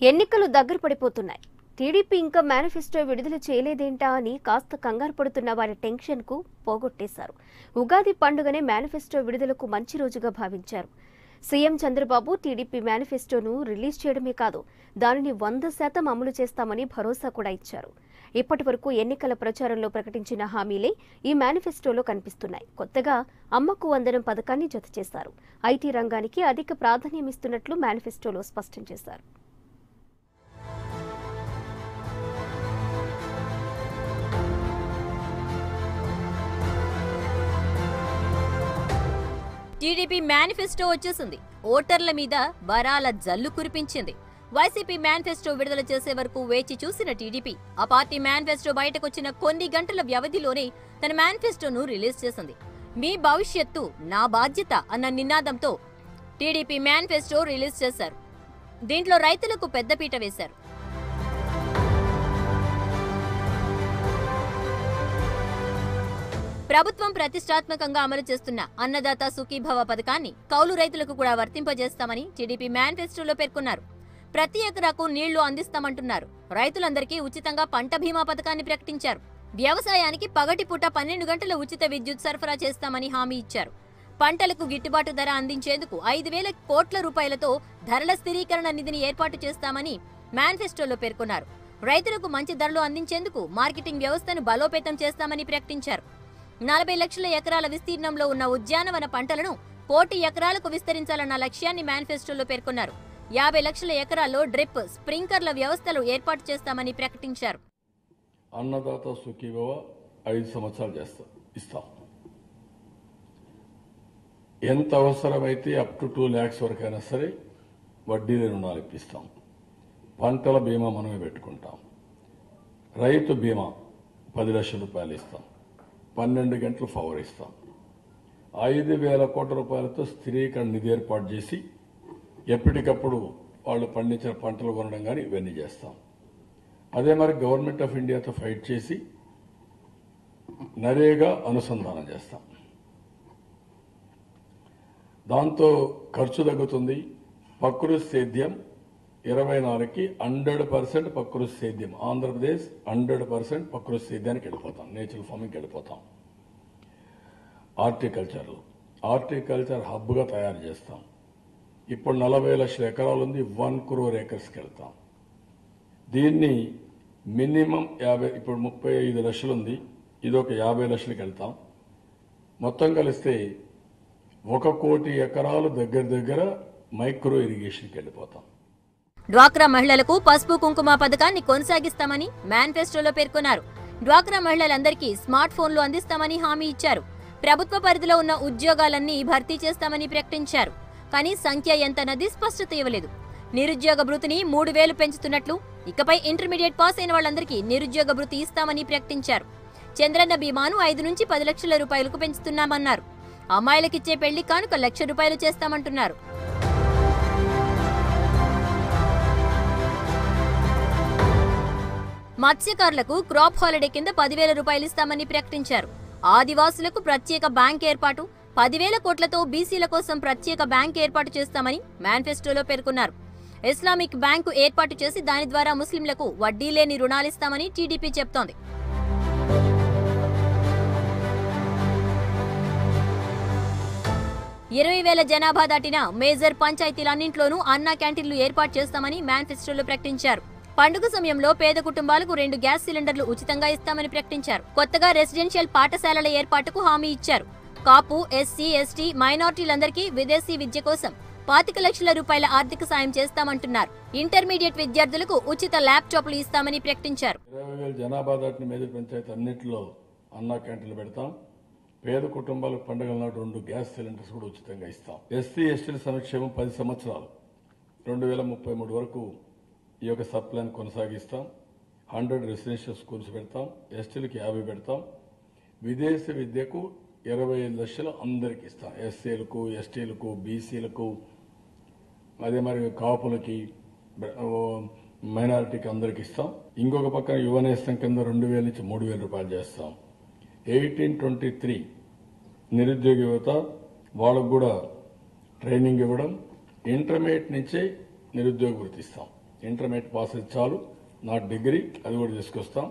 ఎన్నికలు దగ్గర పడిపోతున్నాయి. టీడీపీ ఇంకా మేనిఫెస్టో విడుదల చేయలేదేంటా అని కాస్త కంగారు పడుతున్న వారి టెన్షన్కు పోగొట్టేశారు. ఉగాది పండుగనే మేనిఫెస్టో విడుదలకు మంచి రోజుగా భావించారు. సీఎం చంద్రబాబు టీడీపీ మేనిఫెస్టోను రిలీజ్ చేయడమే కాదు, దానిని 100% అమలు చేస్తామని భరోసా కూడా ఇచ్చారు. ఇప్పటి వరకు ఎన్నికల ప్రచారంలో ప్రకటించిన హామీలే ఈ మేనిఫెస్టోలో కనిపిస్తున్నాయి. కొత్తగా అమ్మకు వందనం పథకాన్ని జత చేశారు. ఐటీ రంగానికి అధిక ప్రాధాన్యమిస్తున్నట్లు మేనిఫెస్టోలో స్పష్టం చేశారు. టీడీపీ మేనిఫెస్టో వచ్చేసింది. ఓటర్ల మీద బరాల జల్లు కురిపించింది. వైసీపీ మేనిఫెస్టో విడుదల చేసే వరకు వేచి చూసిన టీడీపీ ఆ పార్టీ మేనిఫెస్టో బయటకొచ్చిన కొన్ని గంటల వ్యవధిలోనే తన మేనిఫెస్టోను రిలీజ్ చేసింది. మీ భవిష్యత్తు నా బాధ్యత అన్న నినాదంతో టీడీపీ మేనిఫెస్టో రిలీజ్ చేశారు. దీంట్లో రైతులకు పెద్దపీట వేశారు. ప్రభుత్వం ప్రతిష్టాత్మకంగా అమలు చేస్తున్న అన్నదాత సుఖీభవ పథకాన్ని కౌలు రైతులకు కూడా వర్తింపజేస్తామని టీడీపీ మేనిఫెస్టోలో పేర్కొన్నారు. ప్రతి ఎకరాకు నీళ్లు అందిస్తామంటున్నారు. రైతులందరికీ ఉచితంగా పంట బీమా పథకాన్ని ప్రకటించారు. వ్యవసాయానికి పగటిపూట 12 గంటల ఉచిత విద్యుత్ సరఫరా చేస్తామని హామీ ఇచ్చారు. పంటలకు గిట్టుబాటు ధర అందించేందుకు 5,000 కోట్ల రూపాయలతో ధరల స్థిరీకరణ నిధిని ఏర్పాటు చేస్తామని మేనిఫెస్టోలో పేర్కొన్నారు. రైతులకు మంచి ధరలు అందించేందుకు మార్కెటింగ్ వ్యవస్థను బలోపేతం చేస్తామని ప్రకటించారు. 40 లక్షల ఎకరాల విస్తీర్ణంలో ఉన్న ఉద్యానవన పంటలను 1 కోటి ఎకరాలకు విస్తరించాలన్న లక్ష్యాన్ని మేనిఫెస్టోలో పేర్కొన్నారు. 50 లక్షల ఎకరాల్లో డ్రిప్, స్ప్రింకర్ల వ్యవస్థలు ఏర్పాటు చేస్తామని ప్రకటించారు. అన్నదాత సుఖీభవ 5 సంవత్సరాలు ఇస్తాం. ఎంత అవసరమైతే అప్ టు 2 lakhs వరకైనా సరే వడ్డీ రుణాలు ఇప్పిస్తాం. పంటల బీమా మనమే పెట్టుకుంటాం. రైతు బీమా 10 లక్షల రూపాయలు ఇస్తాం. 12 గంటలు పవర్ ఇస్తాం. 5,000 కోట్ల రూపాయలతో స్థిరీకరణ నిధి ఏర్పాటు చేసి ఎప్పటికప్పుడు వాళ్ళు పండించిన పంటలు కొనడం కానీ ఇవన్నీ చేస్తాం. అదే మరి గవర్నమెంట్ ఆఫ్ ఇండియాతో ఫైట్ చేసి నరేగా అనుసంధానం చేస్తాం. దాంతో ఖర్చు తగ్గుతుంది. ప్రకృతి సేద్యం 24కి 100% ప్రకృతి సేద్యం. ఆంధ్రప్రదేశ్ 100% ప్రకృతి సేద్యానికి వెళ్ళిపోతాం. నేచురల్ ఫార్మింగ్కి వెళ్ళిపోతాం. హార్టికల్చర్ హబ్గా తయారు చేస్తాం. ఇప్పుడు 40 లక్షల ఎకరాలు ఉంది. 1 crore acresకి వెళ్తాం. దీన్ని మినిమం 50, ఇప్పుడు 35 లక్షలు ఉంది. ఇది ఒక 50 లక్షలకి వెళ్తాం. మొత్తం కలిస్తే 1 కోటి ఎకరాలు దగ్గర మైక్రో ఇరిగేషన్కి వెళ్ళిపోతాం. డ్వాక్రా మహిళలకు పసుపు కుంకుమ పథకాన్ని కొనసాగిస్తామని మేనిఫెస్టోలో పేర్కొన్నారు. డ్వాక్రా మహిళలందరికీ స్మార్ట్ ఫోన్లు అందిస్తామని హామీ ఇచ్చారు. ప్రభుత్వ పరిధిలో ఉన్న ఉద్యోగాలన్నీ భర్తీ చేస్తామని ప్రకటించారు. కానీ సంఖ్య ఎంతన్నది స్పష్టత ఇవ్వలేదు. నిరుద్యోగ భృతిని 3,000 పెంచుతున్నట్లు, ఇకపై ఇంటర్మీడియట్ పాస్ అయిన వాళ్ళందరికీ నిరుద్యోగ భృతి ఇస్తామని ప్రకటించారు. చంద్రన్న బీమాను 5 నుంచి 10 లక్షల రూపాయలకు పెంచుతున్నామన్నారు. అమ్మాయిలకిచ్చే పెళ్లి కానుక 1 లక్ష రూపాయలు చేస్తామంటున్నారు. మత్స్యకారులకు క్రాప్ హాలిడే కింద 10,000 రూపాయలు ఇస్తామని ప్రకటించారు. ఆదివాసులకు ప్రత్యేక బ్యాంక్ ఏర్పాటు, 10,000 కోట్లతో బీసీల కోసం ప్రత్యేక బ్యాంక్ ఏర్పాటు చేస్తామని మేనిఫెస్టోలో పేర్కొన్నారు. ఇస్లామిక్ బ్యాంకు ఏర్పాటు చేసి దాని ద్వారా ముస్లింలకు వడ్డీ లేని రుణాలిస్తామని టీడీపీ చెప్తోంది. ఇరవై 20,000 జనాభా దాటిన మేజర్ పంచాయతీలన్నింట్లోనూ అన్నా క్యాంటీన్లు ఏర్పాటు చేస్తామని మేనిఫెస్టోలో ప్రకటించారు. పండుగ సమయంలో పేద కుటుంబాలకు 2 గ్యాస్ సిలిండర్లు ఉచితంగా ఇస్తామని ప్రకటించారు. కొత్తగా రెసిడెన్షియల్ పాఠశాలల ఏర్పాటుకు హామీ ఇచ్చారు. కాపు, ఎస్సీ, ఎస్టీ, మైనార్టీలందరికీ విదేశీ విద్య కోసం 25 లక్షల రూపాయల ఆర్థిక సాయం చేస్తామంటున్నారు. ఇంటర్మీడియట్ విద్యార్థులకు ఉచిత ల్యాప్టాప్లు ఇస్తామని ప్రకటించారు. 20,000 జనాభా దాటిన మేజర్ పంచాయతీ అన్నింటిలో అన్నా క్యాంటీన్లు పెడతాం. పేద కుటుంబాలకు పండుగల నాడు 2 గ్యాస్ సిలిండర్స్ కూడా ఉచితంగా ఇస్తాం. ఎస్సీ, ఎస్టీల సంక్షేమం 10 సంవత్సరాలు 2033 వరకు ఈ యొక్క సప్లైని కొనసాగిస్తాం. 100 రెసిడెన్షియల్ స్కూల్స్ పెడతాం. ఎస్టీలకు 50 పెడతాం. విదేశీ విద్యకు 25 లక్షలు అందరికి ఇస్తాం. ఎస్సీలకు, ఎస్టీలకు, బీసీలకు, అదే మరి కాపులకి, మైనారిటీకి అందరికి ఇస్తాం. ఇంకొక పక్కన యువనేస్తం కింద 2,000 నుంచి 3,000 రూపాయలు చేస్తాం. 18-23 నిరుద్యోగ యువత వాళ్ళకు కూడా ట్రైనింగ్ ఇవ్వడం, ఇంటర్మీడియట్ నుంచే నిరుద్యోగ వృత్తి ఇస్తాం. ఇంటర్మీడియట్ పాస్ అయితే చాలు, నా డిగ్రీ అది కూడా తీసుకొస్తాం.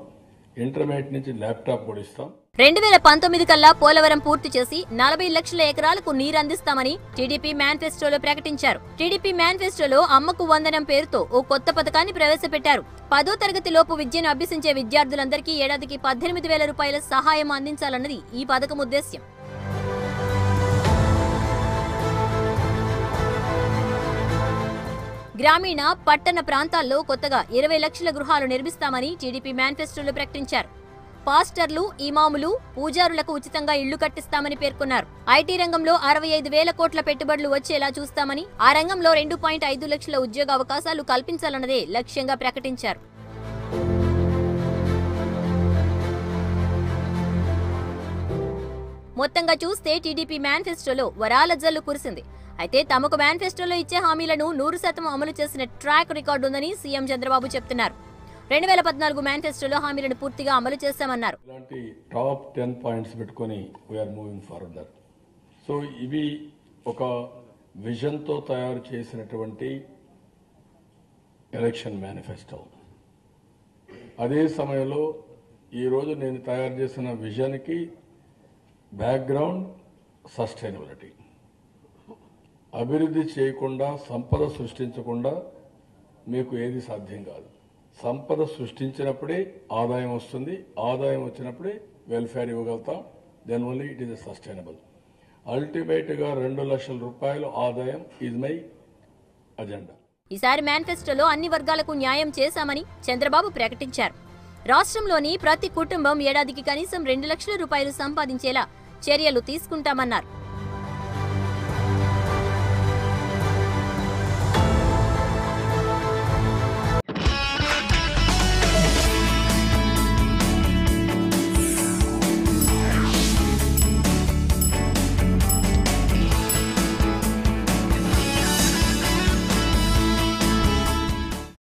ఇంటర్మీడియట్ నుంచి ల్యాప్టాప్ కూడా ఇస్తాం. 2019 కల్లా పోలవరం పూర్తి చేసి 40 లక్షల ఎకరాలకు నీరు అందిస్తామని టీడీపీ మేనిఫెస్టోలో ప్రకటించారు. టీడీపీ మేనిఫెస్టోలో అమ్మకు వందనం పేరుతో ఓ కొత్త పథకాన్ని ప్రవేశపెట్టారు. 10వ తరగతి లోపు విద్యను అభ్యసించే విద్యార్థులందరికీ ఏడాదికి 18,000 రూపాయల సహాయం అందించాలన్నది ఈ పథకం ఉద్దేశ్యం. గ్రామీణ, పట్టణ ప్రాంతాల్లో కొత్తగా 20 లక్షల గృహాలు నిర్మిస్తామని టీడీపీ మేనిఫెస్టోలో ప్రకటించారు. పాస్టర్లు, ఇమాములు, పూజారులకు ఉచితంగా ఇళ్లు కట్టిస్తామని పేర్కొన్నారు. ఐటీ రంగంలో 65,000 కోట్ల పెట్టుబడులు వచ్చేలా చూస్తామని, ఆ రంగంలో 2.5 లక్షల ఉద్యోగ అవకాశాలు కల్పించాలన్నదే లక్ష్యంగా ప్రకటించారు. మొత్తంగా చూస్తే టీడీపీ మేనిఫెస్టోలో వరాల జల్లు కురిసింది. అయితే తమకు మేనిఫెస్టోలో ఇచ్చే హామీలను 100% అమలు చేసిన ట్రాక్ రికార్డు ఉందని సీఎం చంద్రబాబు చెప్తున్నారు. 2014 మేనిఫెస్టోలో హామీలను పూర్తిగా అమలు చేశామన్నారు. ఇలాంటి టాప్ 10 పాయింట్స్ పెట్టుకొని వీఆర్ మూవింగ్ ఫార్వర్డ్. సో ఇవి ఒక విజన్తో తయారు చేసినటువంటి ఎలక్షన్ మేనిఫెస్టో. అదే సమయంలో ఈరోజు నేను తయారు చేసిన విజన్కి బ్యాక్గ్రౌండ్ సస్టైనబిలిటీ. అభివృద్ధి చేయకుండా, సంపద సృష్టించకుండా మీకు ఏది సాధ్యం కాదు. సంపద సృష్టించినప్పుడే ఆదాయం వస్తుంది, ఆదాయం వచ్చినప్పుడే వెల్ఫేర్ ఇవ్వగలుగుతాం. Then only it is sustainable. అల్టిమేట్గా 2 లక్షల రూపాయలు ఆదాయం ఈజ్ మై అజెండా. ఈసారి మేనిఫెస్టోలో అన్ని వర్గాలకు న్యాయం చేశామని చంద్రబాబు ప్రకటించారు. రాష్ట్రంలోని ప్రతి కుటుంబం ఏడాదికి కనీసం 2 లక్షల రూపాయలు సంపాదించేలా చర్యలు తీసుకుంటామన్నారు.